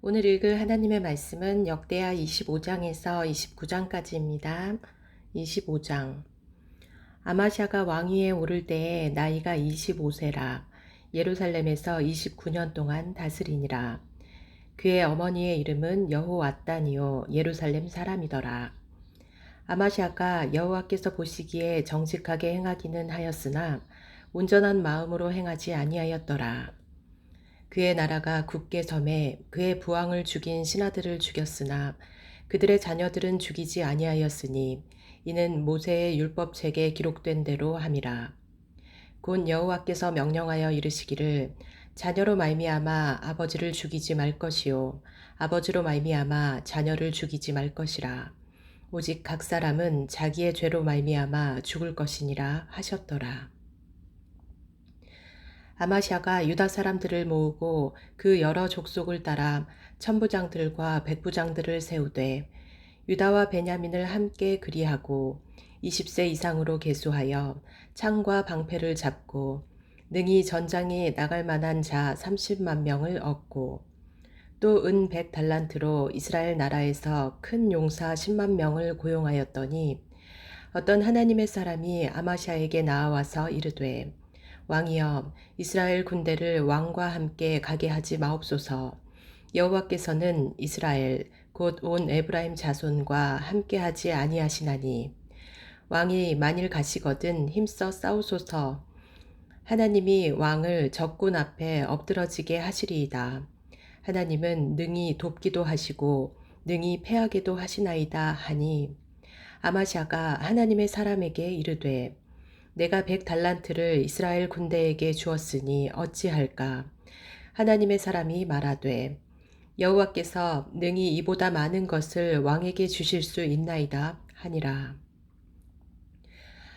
오늘 읽을 하나님의 말씀은 역대하 25장에서 29장까지입니다. 25장. 아마샤가 왕위에 오를 때에 나이가 25세라. 예루살렘에서 29년 동안 다스리니라. 그의 어머니의 이름은 여호왔다니요 예루살렘 사람이더라. 아마샤가 여호와께서 보시기에 정직하게 행하기는 하였으나 온전한 마음으로 행하지 아니하였더라. 그의 나라가 굳게 섬에 그의 부왕을 죽인 신하들을 죽였으나 그들의 자녀들은 죽이지 아니하였으니 이는 모세의 율법책에 기록된 대로 함이라. 곧 여호와께서 명령하여 이르시기를 자녀로 말미암아 아버지를 죽이지 말 것이요 아버지로 말미암아 자녀를 죽이지 말 것이라. 오직 각 사람은 자기의 죄로 말미암아 죽을 것이니라 하셨더라. 아마샤가 유다 사람들을 모으고 그 여러 족속을 따라 천부장들과 백부장들을 세우되 유다와 베냐민을 함께 그리하고 20세 이상으로 계수하여 창과 방패를 잡고 능히 전장에 나갈 만한 자 30만 명을 얻고 또 은 100달란트로 이스라엘 나라에서 큰 용사 10만 명을 고용하였더니 어떤 하나님의 사람이 아마샤에게 나와서 이르되 왕이여 이스라엘 군대를 왕과 함께 가게 하지 마옵소서. 여호와께서는 이스라엘 곧 온 에브라임 자손과 함께 하지 아니하시나니 왕이 만일 가시거든 힘써 싸우소서. 하나님이 왕을 적군 앞에 엎드러지게 하시리이다. 하나님은 능히 돕기도 하시고 능히 패하게도 하시나이다 하니 아마샤가 하나님의 사람에게 이르되 내가 100달란트를 이스라엘 군대에게 주었으니 어찌할까? 하나님의 사람이 말하되 여호와께서 능히 이보다 많은 것을 왕에게 주실 수 있나이다 하니라.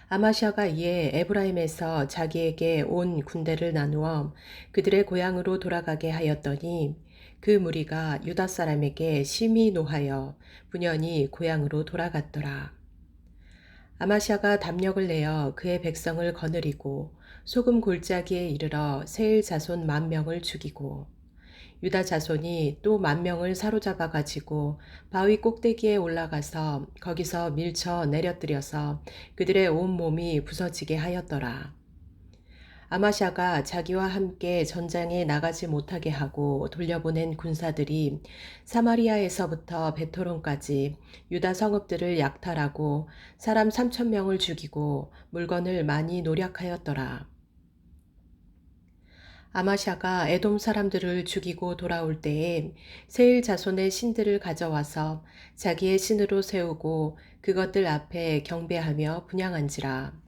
아마샤가 이에 에브라임에서 자기에게 온 군대를 나누어 그들의 고향으로 돌아가게 하였더니 그 무리가 유다 사람에게 심히 노하여 분연히 고향으로 돌아갔더라. 아마샤가 담력을 내어 그의 백성을 거느리고 소금 골짜기에 이르러 세일 자손 10,000명을 죽이고 유다 자손이 또 10,000명을 사로잡아 가지고 바위 꼭대기에 올라가서 거기서 밀쳐 내려뜨려서 그들의 온 몸이 부서지게 하였더라. 아마샤가 자기와 함께 전장에 나가지 못하게 하고 돌려보낸 군사들이 사마리아에서부터 베토론까지 유다 성읍들을 약탈하고 사람 3,000명을 죽이고 물건을 많이 노략하였더라. 아마샤가 에돔 사람들을 죽이고 돌아올 때에 세일 자손의 신들을 가져와서 자기의 신으로 세우고 그것들 앞에 경배하며 분향한지라.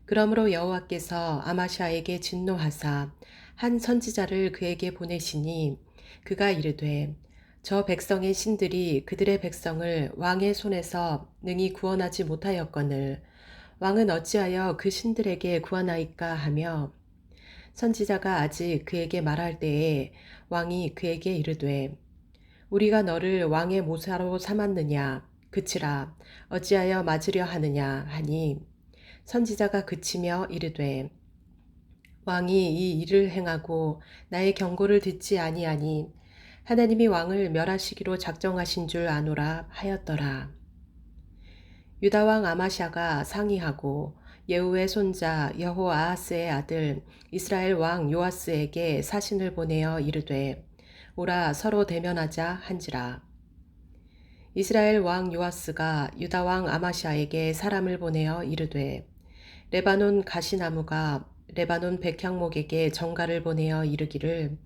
그러므로 여호와께서 아마샤에게 진노하사 한 선지자를 그에게 보내시니 그가 이르되 저 백성의 신들이 그들의 백성을 왕의 손에서 능히 구원하지 못하였거늘 왕은 어찌하여 그 신들에게 구하나이까 하며 선지자가 아직 그에게 말할 때에 왕이 그에게 이르되 우리가 너를 왕의 모사로 삼았느냐 그치라 어찌하여 맞으려 하느냐 하니 선지자가 그치며 이르되 왕이 이 일을 행하고 나의 경고를 듣지 아니하니 하나님이 왕을 멸하시기로 작정하신 줄 아노라 하였더라. 유다 왕 아마샤가 상의하고 예후의 손자 여호아하스의 아들 이스라엘 왕 요아스에게 사신을 보내어 이르되 오라 서로 대면하자 한지라. 이스라엘 왕 요아스가 유다 왕 아마샤에게 사람을 보내어 이르되 레바논 가시나무가 레바논 백향목에게 정가를 보내어 이르기를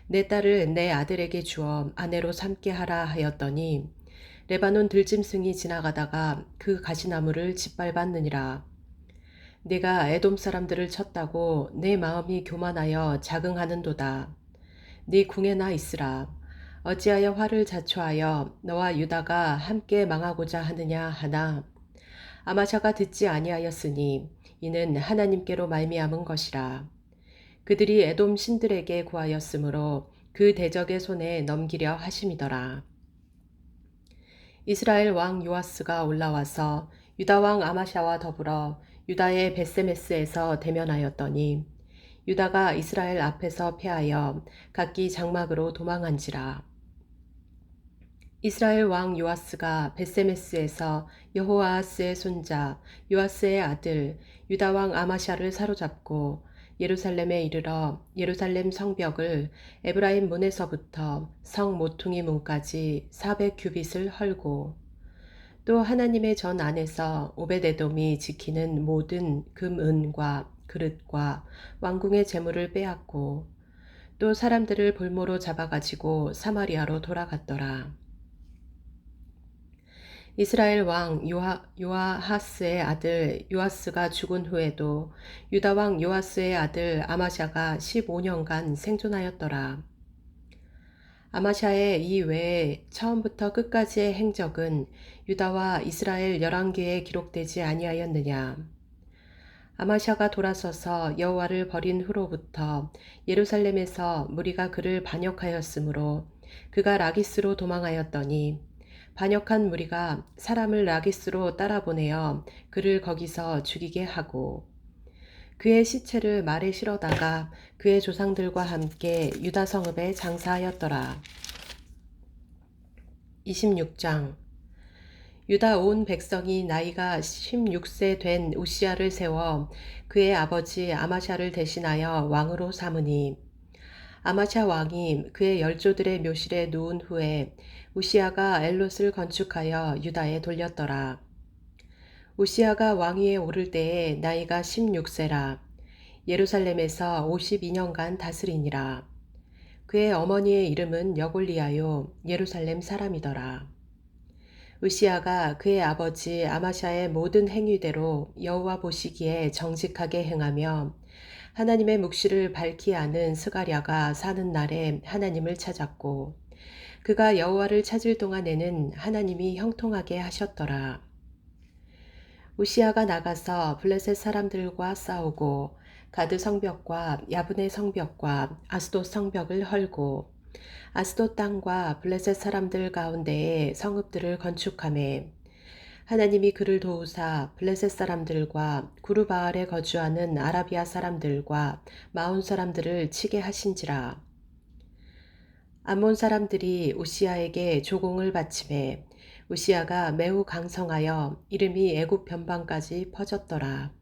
내 딸을 내 아들에게 주어 아내로 삼게 하라 하였더니 레바논 들짐승이 지나가다가 그 가시나무를 짓밟았느니라. 내가 에돔 사람들을 쳤다고 내 마음이 교만하여 자긍하는도다. 네 궁에나 있으라. 어찌하여 화를 자초하여 너와 유다가 함께 망하고자 하느냐 하나 아마샤가 듣지 아니하였으니 이는 하나님께로 말미암은 것이라. 그들이 에돔 신들에게 구하였으므로 그 대적의 손에 넘기려 하심이더라. 이스라엘 왕 요아스가 올라와서 유다 왕 아마샤와 더불어 유다의 베세메스에서 대면하였더니 유다가 이스라엘 앞에서 패하여 각기 장막으로 도망한지라. 이스라엘 왕 요아스가 벳세메스에서 여호아하스의 손자 요아스의 아들 유다 왕 아마샤를 사로잡고 예루살렘에 이르러 예루살렘 성벽을 에브라임 문에서부터 성 모퉁이 문까지 400규빗을 헐고 또 하나님의 전 안에서 오베데돔이 지키는 모든 금은과 그릇과 왕궁의 재물을 빼앗고 또 사람들을 볼모로 잡아가지고 사마리아로 돌아갔더라. 이스라엘 왕 요아하스의 아들 요아스가 죽은 후에도 유다 왕 요아스의 아들 아마샤가 15년간 생존하였더라. 아마샤의 이 외에 처음부터 끝까지의 행적은 유다와 이스라엘 열왕기에 기록되지 아니하였느냐. 아마샤가 돌아서서 여호와를 버린 후로부터 예루살렘에서 무리가 그를 반역하였으므로 그가 라기스로 도망하였더니 반역한 무리가 사람을 라기스로 따라보내어 그를 거기서 죽이게 하고 그의 시체를 말에 실어다가 그의 조상들과 함께 유다 성읍에 장사하였더라. 26장 유다 온 백성이 나이가 16세 된 우시야를 세워 그의 아버지 아마샤를 대신하여 왕으로 삼으니 아마샤 왕이 그의 열조들의 묘실에 누운 후에 우시야가 엘롯을 건축하여 유다에 돌렸더라. 우시야가 왕위에 오를 때에 나이가 16세라. 예루살렘에서 52년간 다스리니라. 그의 어머니의 이름은 여골리아요 예루살렘 사람이더라. 우시야가 그의 아버지 아마샤의 모든 행위대로 여호와 보시기에 정직하게 행하며 하나님의 묵시를 밝히 아는 스가랴가 사는 날에 하나님을 찾았고 그가 여호와를 찾을 동안에는 하나님이 형통하게 하셨더라. 우시야가 나가서 블레셋 사람들과 싸우고 가드 성벽과 야브네 성벽과 아스돗 성벽을 헐고 아스돗 땅과 블레셋 사람들 가운데에 성읍들을 건축하매 하나님이 그를 도우사 블레셋 사람들과 구르바알에 거주하는 아라비아 사람들과 마온 사람들을 치게 하신지라. 암몬 사람들이 우시야에게 조공을 바치매 우시야가 매우 강성하여 이름이 애굽 변방까지 퍼졌더라.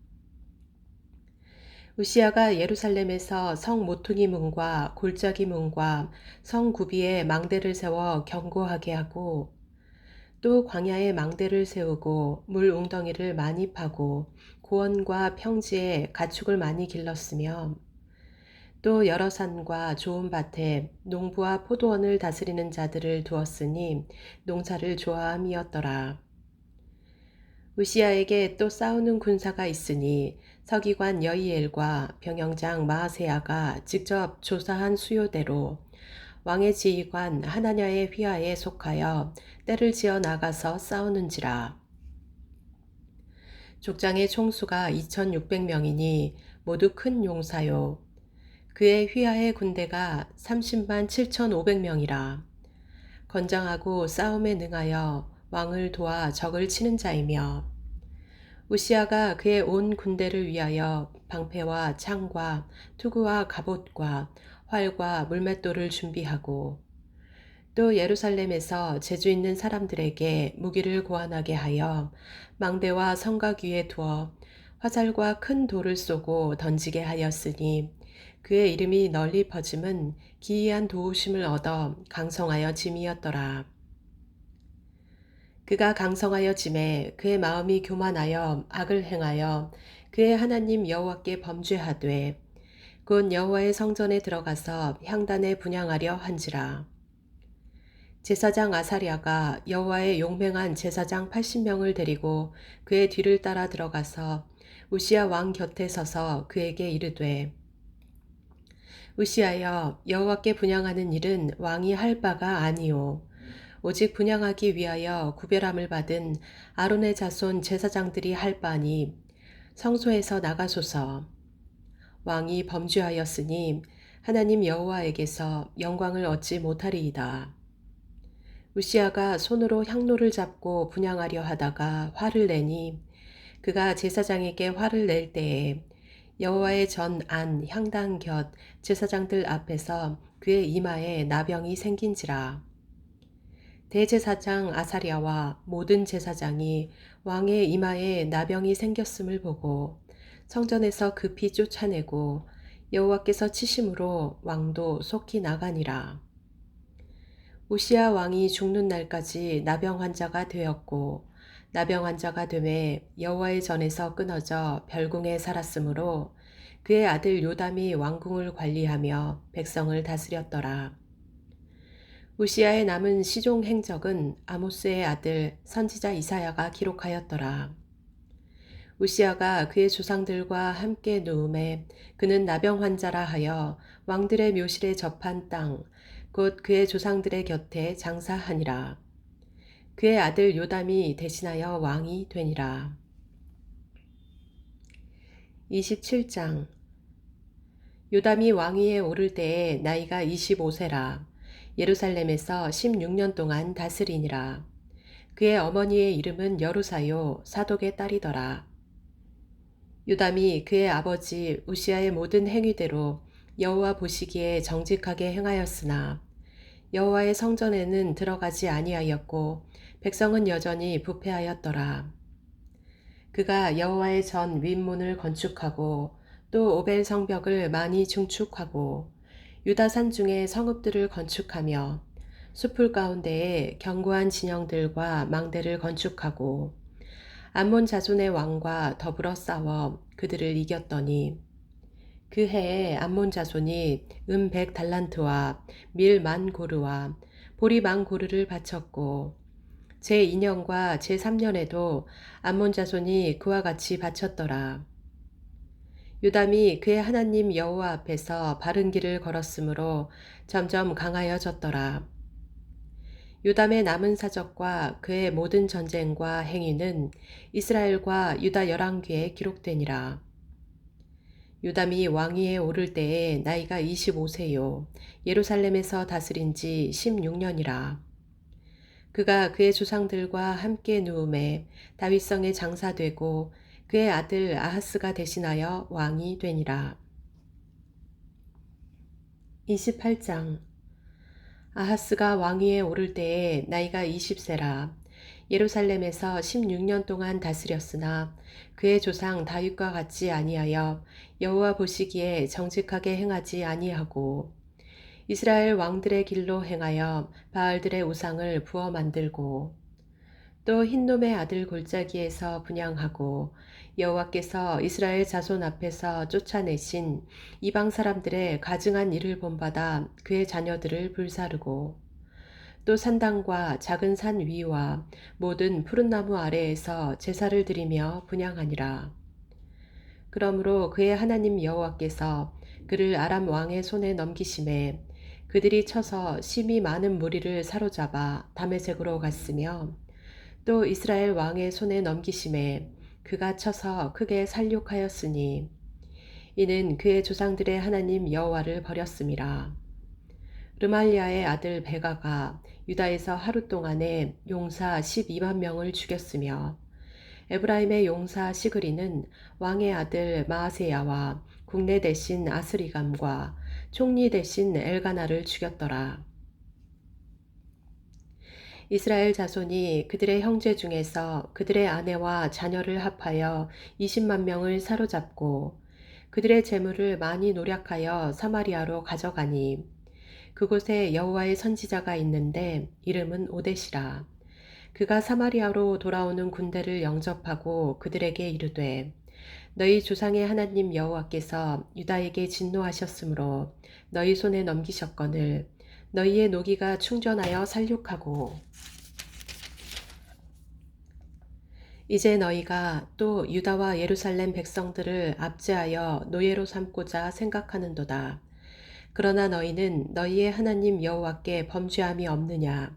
우시야가 예루살렘에서 성 모퉁이 문과 골짜기 문과 성 구비에 망대를 세워 견고하게 하고 또 광야에 망대를 세우고 물 웅덩이를 많이 파고 고원과 평지에 가축을 많이 길렀으며 또 여러 산과 좋은 밭에 농부와 포도원을 다스리는 자들을 두었으니 농사를 좋아함이었더라. 우시야에게 또 싸우는 군사가 있으니 서기관 여이엘과 병영장 마아세야가 직접 조사한 수요대로 왕의 지휘관 하나냐의 휘하에 속하여 때를 지어 나가서 싸우는지라. 족장의 총수가 2600명이니 모두 큰 용사요. 그의 휘하의 군대가 30만 7500명이라. 건장하고 싸움에 능하여 왕을 도와 적을 치는 자이며 우시야가 그의 온 군대를 위하여 방패와 창과 투구와 갑옷과 활과 물맷돌을 준비하고 또 예루살렘에서 재주 있는 사람들에게 무기를 고안하게 하여 망대와 성곽 위에 두어 화살과 큰 돌을 쏘고 던지게 하였으니 그의 이름이 널리 퍼짐은 기이한 도우심을 얻어 강성하여 짐이었더라. 그가 강성하여 짐에 그의 마음이 교만하여 악을 행하여 그의 하나님 여호와께 범죄하되 곧 여호와의 성전에 들어가서 향단에 분향하려 한지라. 제사장 아사랴가 여호와의 용맹한 제사장 80명을 데리고 그의 뒤를 따라 들어가서 우시야 왕 곁에 서서 그에게 이르되 우시야여 여호와께 분향하는 일은 왕이 할 바가 아니오. 오직 분향하기 위하여 구별함을 받은 아론의 자손 제사장들이 할 바니 성소에서 나가소서. 왕이 범죄하였으니 하나님 여호와에게서 영광을 얻지 못하리이다. 우시야가 손으로 향로를 잡고 분향하려 하다가 화를 내니 그가 제사장에게 화를 낼 때에 여호와의 전 안 향단 곁 제사장들 앞에서 그의 이마에 나병이 생긴지라. 대제사장 아사랴와 모든 제사장이 왕의 이마에 나병이 생겼음을 보고 성전에서 급히 쫓아내고 여호와께서 치심으로 왕도 속히 나가니라. 우시야 왕이 죽는 날까지 나병 환자가 되었고 나병 환자가 되매 여호와의 전에서 끊어져 별궁에 살았으므로 그의 아들 요담이 왕궁을 관리하며 백성을 다스렸더라. 우시야의 남은 시종 행적은 아모스의 아들 선지자 이사야가 기록하였더라. 우시야가 그의 조상들과 함께 누움에 그는 나병 환자라 하여 왕들의 묘실에 접한 땅, 곧 그의 조상들의 곁에 장사하니라. 그의 아들 요담이 대신하여 왕이 되니라. 27장. 요담이 왕위에 오를 때에 나이가 25세라. 예루살렘에서 16년 동안 다스리니라. 그의 어머니의 이름은 여루사요 사독의 딸이더라. 요담이 그의 아버지 우시야의 모든 행위대로 여호와 보시기에 정직하게 행하였으나 여호와의 성전에는 들어가지 아니하였고 백성은 여전히 부패하였더라. 그가 여호와의 전 윗문을 건축하고 또 오벨 성벽을 많이 중축하고 유다산 중에 성읍들을 건축하며 숲풀 가운데에 견고한 진영들과 망대를 건축하고 암몬 자손의 왕과 더불어 싸워 그들을 이겼더니 그 해에 암몬 자손이 100달란트와 밀 10,000고르와 보리 10,000고르를 바쳤고 제2년과 제3년에도 암몬 자손이 그와 같이 바쳤더라. 요담이 그의 하나님 여호와 앞에서 바른 길을 걸었으므로 점점 강하여졌더라. 요담의 남은 사적과 그의 모든 전쟁과 행위는 이스라엘과 유다 열왕기에 기록되니라. 요담이 왕위에 오를 때에 나이가 25세요. 예루살렘에서 다스린 지 16년이라. 그가 그의 조상들과 함께 누움에 다윗성에 장사되고 그의 아들 아하스가 대신하여 왕이 되니라. 28장. 아하스가 왕위에 오를 때에 나이가 20세라. 예루살렘에서 16년 동안 다스렸으나 그의 조상 다윗과 같이 아니하여 여호와 보시기에 정직하게 행하지 아니하고 이스라엘 왕들의 길로 행하여 바알들의 우상을 부어 만들고 또 흰놈의 아들 골짜기에서 분향하고 여호와께서 이스라엘 자손 앞에서 쫓아내신 이방 사람들의 가증한 일을 본받아 그의 자녀들을 불사르고 또 산당과 작은 산 위와 모든 푸른 나무 아래에서 제사를 드리며 분향하니라. 그러므로 그의 하나님 여호와께서 그를 아람 왕의 손에 넘기심에 그들이 쳐서 심히 많은 무리를 사로잡아 다메섹으로 갔으며 또 이스라엘 왕의 손에 넘기심에 그가 쳐서 크게 살육하였으니 이는 그의 조상들의 하나님 여호와를 버렸음이라. 르말리아의 아들 베가가 유다에서 하루 동안에 용사 12만 명을 죽였으며 에브라임의 용사 시그리는 왕의 아들 마아세야와 국내 대신 아스리감과 총리 대신 엘가나를 죽였더라. 이스라엘 자손이 그들의 형제 중에서 그들의 아내와 자녀를 합하여 20만 명을 사로잡고 그들의 재물을 많이 노략하여 사마리아로 가져가니 그곳에 여호와의 선지자가 있는데 이름은 오뎃이라. 그가 사마리아로 돌아오는 군대를 영접하고 그들에게 이르되 너희 조상의 하나님 여호와께서 유다에게 진노하셨으므로 너희 손에 넘기셨거늘 너희의 노기가 충전하여 살육하고 이제 너희가 또 유다와 예루살렘 백성들을 압제하여 노예로 삼고자 생각하는도다. 그러나 너희는 너희의 하나님 여호와께 범죄함이 없느냐.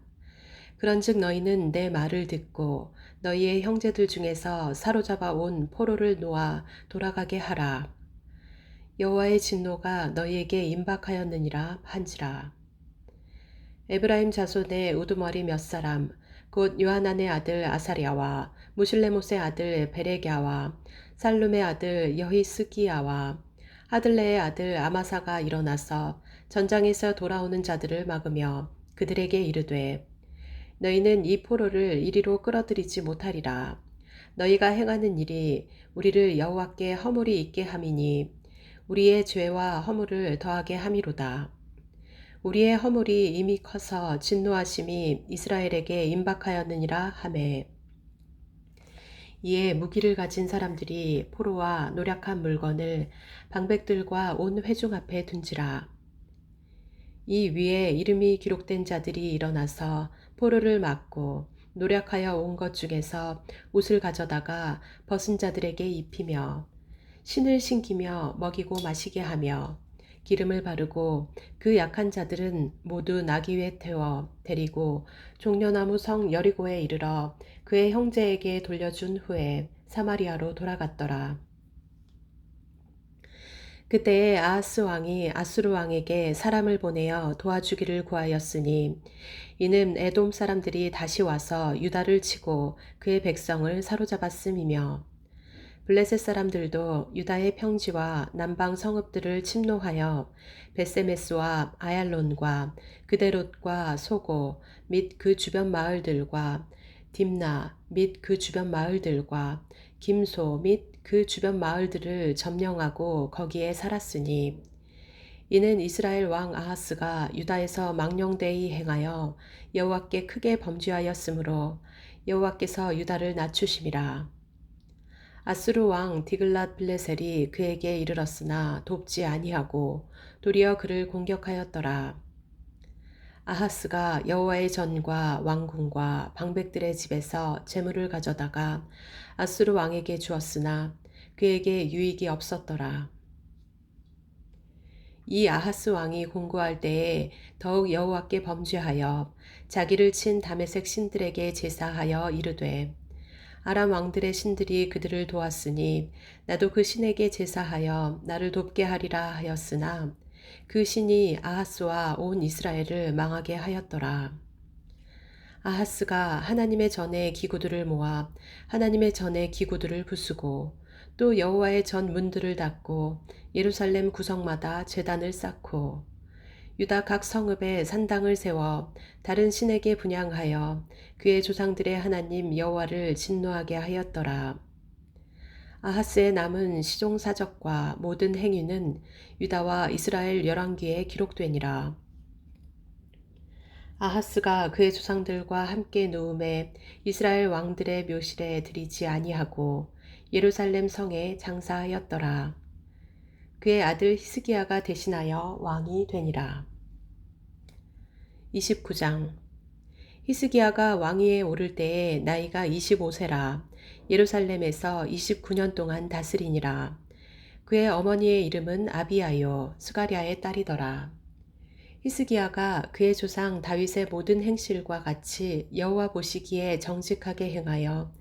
그런즉 너희는 내 말을 듣고 너희의 형제들 중에서 사로잡아 온 포로를 놓아 돌아가게 하라. 여호와의 진노가 너희에게 임박하였느니라 한지라. 에브라임 자손의 우두머리 몇 사람 곧 요하난의 아들 아사랴와 무실레못의 아들 베레갸와 살룸의 아들 여히스기야와 하들레의 아들 아마사가 일어나서 전장에서 돌아오는 자들을 막으며 그들에게 이르되 너희는 이 포로를 이리로 끌어들이지 못하리라. 너희가 행하는 일이 우리를 여호와께 허물이 있게 함이니 우리의 죄와 허물을 더하게 함이로다. 우리의 허물이 이미 커서 진노하심이 이스라엘에게 임박하였느니라 하매 이에 무기를 가진 사람들이 포로와 노략한 물건을 방백들과 온 회중 앞에 둔지라. 이 위에 이름이 기록된 자들이 일어나서 포로를 막고 노략하여 온 것 중에서 옷을 가져다가 벗은 자들에게 입히며 신을 신기며 먹이고 마시게 하며 기름을 바르고 그 약한 자들은 모두 나귀 위에 태워 데리고 종려나무 성 여리고에 이르러 그의 형제에게 돌려준 후에 사마리아로 돌아갔더라. 그때에 아하스 왕이 아수르 왕에게 사람을 보내어 도와주기를 구하였으니 이는 에돔 사람들이 다시 와서 유다를 치고 그의 백성을 사로잡았음이며 블레셋 사람들도 유다의 평지와 남방 성읍들을 침노하여 베세메스와 아얄론과 그데롯과 소고 및 그 주변 마을들과 딥나 및 그 주변 마을들과 김소 및 그 주변 마을들을 점령하고 거기에 살았으니 이는 이스라엘 왕 아하스가 유다에서 망령되이 행하여 여호와께 크게 범죄하였으므로 여호와께서 유다를 낮추심이라. 아수르 왕 디글랏 빌레셀이 그에게 이르렀으나 돕지 아니하고 도리어 그를 공격하였더라. 아하스가 여호와의 전과 왕궁과 방백들의 집에서 재물을 가져다가 아수르 왕에게 주었으나 그에게 유익이 없었더라. 이 아하스 왕이 공고할 때에 더욱 여호와께 범죄하여 자기를 친 다메섹 신들에게 제사하여 이르되 아람 왕들의 신들이 그들을 도왔으니 나도 그 신에게 제사하여 나를 돕게 하리라 하였으나 그 신이 아하스와 온 이스라엘을 망하게 하였더라. 아하스가 하나님의 전에 기구들을 모아 하나님의 전에 기구들을 부수고 또 여호와의 전 문들을 닫고 예루살렘 구성마다 제단을 쌓고 유다 각 성읍에 산당을 세워 다른 신에게 분향하여 그의 조상들의 하나님 여호와를 진노하게 하였더라. 아하스의 남은 시종사적과 모든 행위는 유다와 이스라엘 열왕기에 기록되니라. 아하스가 그의 조상들과 함께 누움에 이스라엘 왕들의 묘실에 들이지 아니하고 예루살렘 성에 장사하였더라. 그의 아들 히스기야가 대신하여 왕이 되니라. 29장 히스기야가 왕위에 오를 때에 나이가 25세라 예루살렘에서 29년 동안 다스리니라. 그의 어머니의 이름은 아비야요 스가랴의 딸이더라. 히스기야가 그의 조상 다윗의 모든 행실과 같이 여호와 보시기에 정직하게 행하여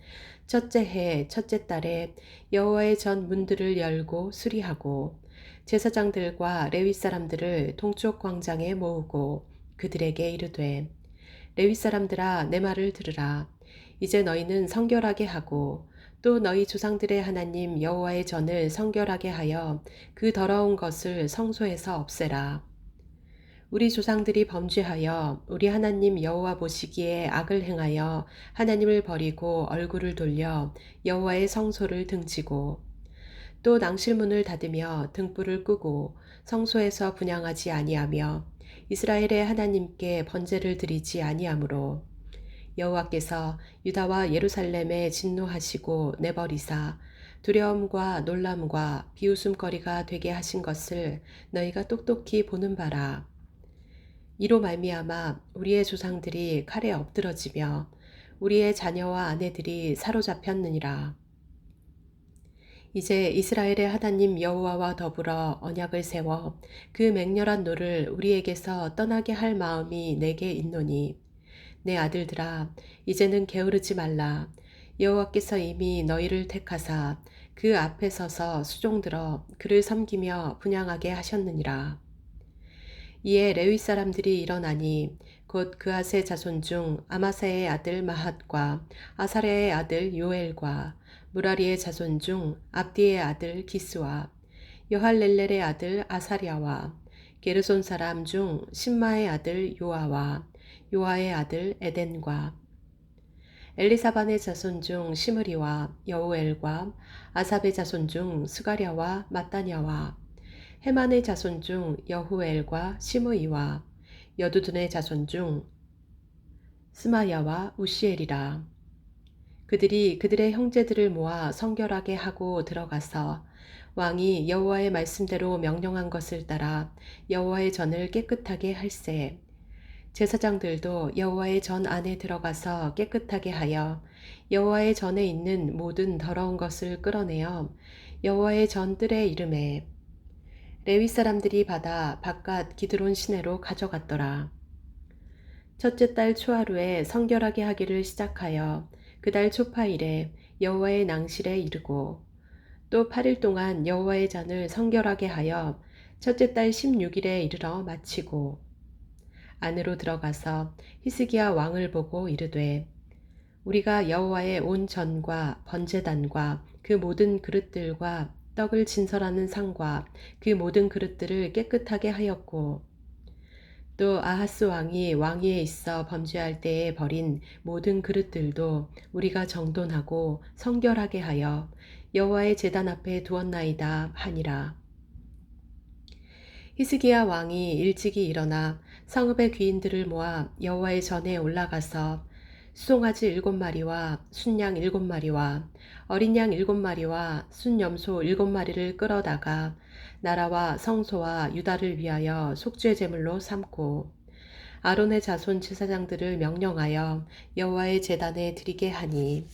첫째 해 첫째 달에 여호와의 전 문들을 열고 수리하고 제사장들과 레위 사람들을 동쪽 광장에 모으고 그들에게 이르되 레위 사람들아 내 말을 들으라. 이제 너희는 성결하게 하고 또 너희 조상들의 하나님 여호와의 전을 성결하게 하여 그 더러운 것을 성소에서 없애라. 우리 조상들이 범죄하여 우리 하나님 여호와 보시기에 악을 행하여 하나님을 버리고 얼굴을 돌려 여호와의 성소를 등지고 또 낭실문을 닫으며 등불을 끄고 성소에서 분향하지 아니하며 이스라엘의 하나님께 번제를 드리지 아니하므로 여호와께서 유다와 예루살렘에 진노하시고 내버리사 두려움과 놀람과 비웃음거리가 되게 하신 것을 너희가 똑똑히 보는 바라. 이로 말미암아 우리의 조상들이 칼에 엎드러지며 우리의 자녀와 아내들이 사로잡혔느니라. 이제 이스라엘의 하나님 여호와와 더불어 언약을 세워 그 맹렬한 노를 우리에게서 떠나게 할 마음이 내게 있노니 내 아들들아 이제는 게으르지 말라. 여호와께서 이미 너희를 택하사 그 앞에 서서 수종들어 그를 섬기며 분향하게 하셨느니라. 이에 레위 사람들이 일어나니 곧 그앗의 자손 중 아마사의 아들 마핫과 아사랴의 아들 요엘과 무라리의 자손 중 압디의 아들 기스와 여할렐렐의 아들 아사랴와 게르손 사람 중 신마의 아들 요아와 요아의 아들 에덴과 엘리사반의 자손 중 시므리와 여우엘과 아삽의 자손 중 스가랴와 마따냐와 헤만의 자손 중 여후엘과 시므이와 여두둔의 자손 중 스마야와 우시엘이라. 그들이 그들의 형제들을 모아 성결하게 하고 들어가서 왕이 여호와의 말씀대로 명령한 것을 따라 여호와의 전을 깨끗하게 할세. 제사장들도 여호와의 전 안에 들어가서 깨끗하게 하여 여호와의 전에 있는 모든 더러운 것을 끌어내어 여호와의 전 뜰에 이르매 레위 사람들이 받아 바깥 기드론 시내로 가져갔더라. 첫째 달 초하루에 성결하게 하기를 시작하여 그 달 초파일에 여호와의 낭실에 이르고 또 8일 동안 여호와의 잔을 성결하게 하여 첫째 달 16일에 이르러 마치고 안으로 들어가서 히스기야 왕을 보고 이르되 우리가 여호와의 온 전과 번제단과 그 모든 그릇들과 떡을 진설하는 상과 그 모든 그릇들을 깨끗하게 하였고 또 아하스 왕이 왕위에 있어 범죄할 때에 버린 모든 그릇들도 우리가 정돈하고 성결하게 하여 여호와의 제단 앞에 두었나이다 하니라. 히스기야 왕이 일찍이 일어나 성읍의 귀인들을 모아 여호와의 전에 올라가서 수송아지 7마리와 순양 7마리와 어린 양 7마리와 순염소 7마리를 끌어다가 나라와 성소와 유다를 위하여 속죄 제물로 삼고 아론의 자손 제사장들을 명령하여 여호와의 제단에 드리게 하니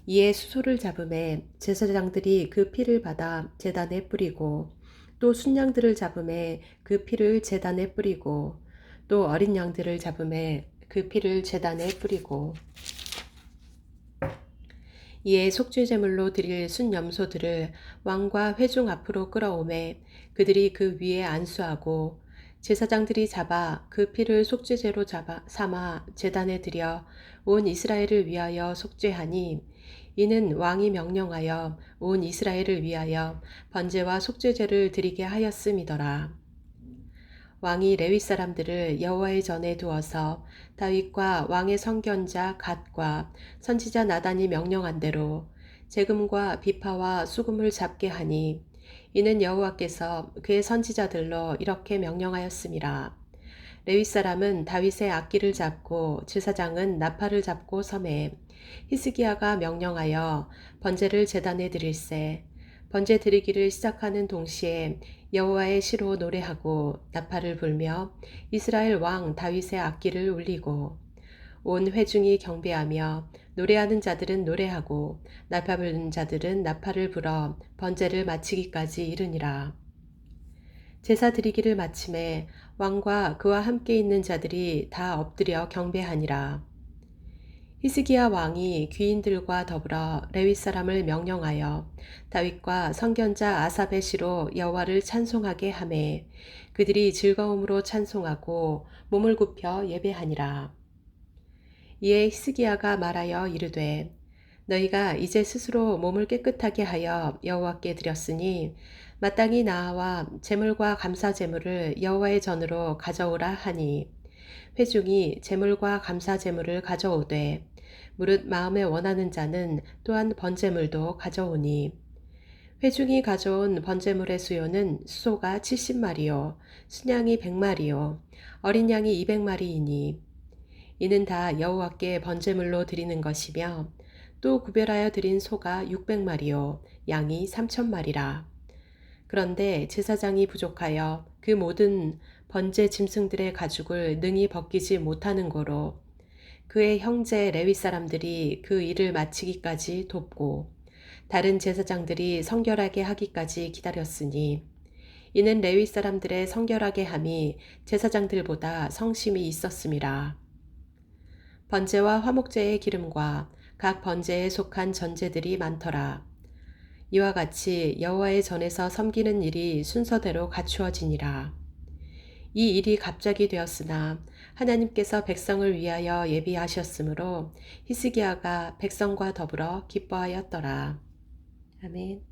이에 수소를 잡음에 제사장들이 그 피를 받아 제단에 뿌리고 또 순양들을 잡음에 그 피를 제단에 뿌리고 또 어린 양들을 잡음에 그 피를 제단에 뿌리고 이에 속죄제물로 드릴 순염소들을 왕과 회중 앞으로 끌어오매 그들이 그 위에 안수하고 제사장들이 잡아 그 피를 속죄제로 삼아 제단에 드려 온 이스라엘을 위하여 속죄하니 이는 왕이 명령하여 온 이스라엘을 위하여 번제와 속죄제를 드리게 하였음이더라. 왕이 레위 사람들을 여호와의 전에 두어서 다윗과 왕의 성견자 갓과 선지자 나단이 명령한 대로 재금과 비파와 수금을 잡게 하니 이는 여호와께서 그의 선지자들로 이렇게 명령하였음이라. 레위 사람은 다윗의 악기를 잡고 제사장은 나팔을 잡고 섬에 히스기야가 명령하여 번제를 제단에 드릴세. 번제 드리기를 시작하는 동시에 여호와의 시로 노래하고 나팔을 불며 이스라엘 왕 다윗의 악기를 울리고 온 회중이 경배하며 노래하는 자들은 노래하고 나팔 부는 자들은 나팔을 불어 번제를 마치기까지 이르니라. 제사 드리기를 마침에 왕과 그와 함께 있는 자들이 다 엎드려 경배하니라. 히스기야 왕이 귀인들과 더불어 레위 사람을 명령하여 다윗과 선견자 아삽의 시로 여호와를 찬송하게 하매 그들이 즐거움으로 찬송하고 몸을 굽혀 예배하니라. 이에 히스기야가 말하여 이르되 너희가 이제 스스로 몸을 깨끗하게 하여 여호와께 드렸으니 마땅히 나와 제물과 감사 제물을 여호와의 전으로 가져오라 하니 회중이 제물과 감사 제물을 가져오되 무릇 마음에 원하는 자는 또한 번제물도 가져오니 회중이 가져온 번제물의 수요는 수소가 70마리요 순양이 100마리요 어린 양이 200마리이니 이는 다 여호와께 번제물로 드리는 것이며 또 구별하여 드린 소가 600마리요 양이 3,000마리라. 그런데 제사장이 부족하여 그 모든 번제 짐승들의 가죽을 능히 벗기지 못하는 고로 그의 형제 레위 사람들이 그 일을 마치기까지 돕고 다른 제사장들이 성결하게 하기까지 기다렸으니 이는 레위 사람들의 성결하게 함이 제사장들보다 성심이 있었음이라. 번제와 화목제의 기름과 각 번제에 속한 전제들이 많더라. 이와 같이 여호와의 전에서 섬기는 일이 순서대로 갖추어지니라. 이 일이 갑자기 되었으나 하나님께서 백성을 위하여 예비하셨으므로 히스기야가 백성과 더불어 기뻐하였더라. 아멘.